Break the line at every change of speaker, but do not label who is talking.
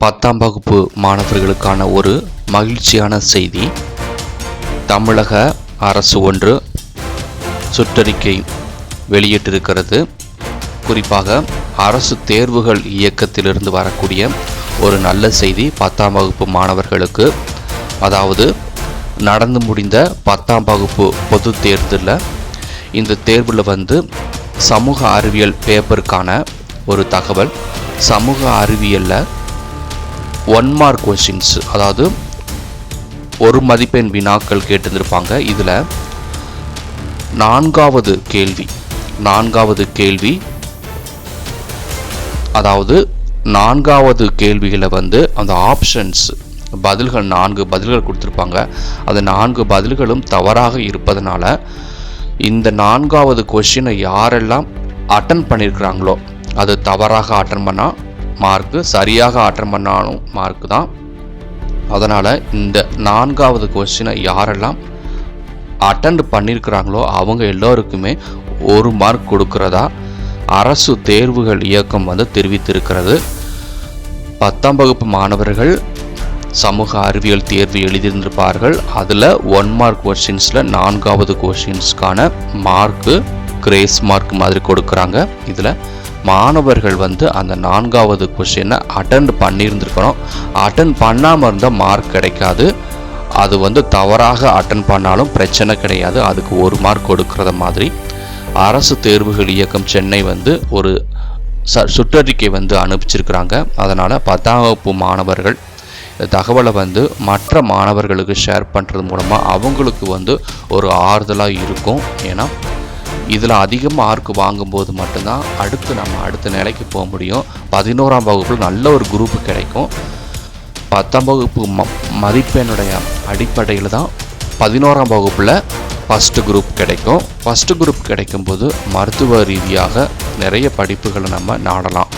10ஆம் வகுப்பு மாணவர்களுக்கான ஒரு மகிழ்ச்சியான செய்தி. தமிழக அரசு ஒன்று சுற்றறிக்கை வெளியிட்டிருக்கிறது. குறிப்பாக அரசு தேர்வுகள் இயக்கத்திலிருந்து வரக்கூடிய ஒரு நல்ல செய்தி 10ஆம் வகுப்பு மாணவர்களுக்கு. அதாவது நடந்து முடிந்த 10ஆம் வகுப்பு பொது தேர்தலில் இந்த தேர்வில் சமூக அறிவியல் பேப்பருக்கான ஒரு தகவல். சமூக அறிவியலில் 1 மார்க் கொஸ்டின்ஸ், அதாவது ஒரு மதிப்பெண் வினாக்கள் கேட்டிருந்திருப்பாங்க. இதில் நான்காவது கேள்வி, அதாவது நான்காவது கேள்விகளை அந்த ஆப்ஷன்ஸ் பதில்கள் 4 பதில்கள் கொடுத்துருப்பாங்க. அது 4 பதில்களும் தவறாக இருப்பதனால இந்த 4வது கொஸ்டினை யாரெல்லாம் அட்டன் பண்ணியிருக்கிறாங்களோ, அது தவறாக அட்டன் பண்ணால் மார்க்கு, சரியாக அட்டன் பண்ணாலும் மார்க்கு தான். அதனால் இந்த 4வது கொஸ்டினை யாரெல்லாம் அட்டன் பண்ணியிருக்கிறாங்களோ அவங்க எல்லோருக்குமே 1 மார்க் கொடுக்கிறதா அரசு தேர்வுகள் இயக்கம் தெரிவித்திருக்கிறது. 10ஆம் வகுப்பு மாணவர்கள் சமூக அறிவியல் தேர்வு எழுதியிருந்திருப்பார்கள். அதில் 1 மார்க் கொஸ்டின்ஸில் 4வது கொஸ்டின்ஸ்க்கான மார்க்கு கிரேஸ் மார்க் மாதிரி கொடுக்குறாங்க. இதில் மாணவர்கள் அந்த 4வது கொஸ்டினை அட்டன் பண்ணியிருந்திருக்கணும். அட்டன் பண்ணாமல் இருந்தால் மார்க் கிடைக்காது. அது தவறாக அட்டன் பண்ணாலும் பிரச்சனை கிடையாது. அதுக்கு 1 மார்க் கொடுக்குறத மாதிரி அரசு தேர்வுகள் இயக்கம் சென்னை ஒரு சுற்றறிக்கை அனுப்பிச்சிருக்கிறாங்க. அதனால் 10ஆம் வகுப்பு மாணவர்கள் தகவலை மற்ற மாணவர்களுக்கு ஷேர் பண்ணுறது மூலமாக அவங்களுக்கு ஒரு ஆறுதலாக இருக்கும். ஏன்னா இதில் அதிக மார்க் வாங்கும்போது மட்டும்தான் அடுத்த நிலைக்கு போக முடியும். 11ஆம் வகுப்பில் நல்ல ஒரு குரூப்பு கிடைக்கும். 10ஆம் வகுப்பு மதிப்பெண்ணுடைய அடிப்படையில் தான் 11ஆம் வகுப்பில் ஃபஸ்ட்டு குரூப் கிடைக்கும். ஃபஸ்ட்டு குரூப் கிடைக்கும்போது மருத்துவ ரீதியாக நிறைய படிப்புகளை நம்ம நாடலாம்.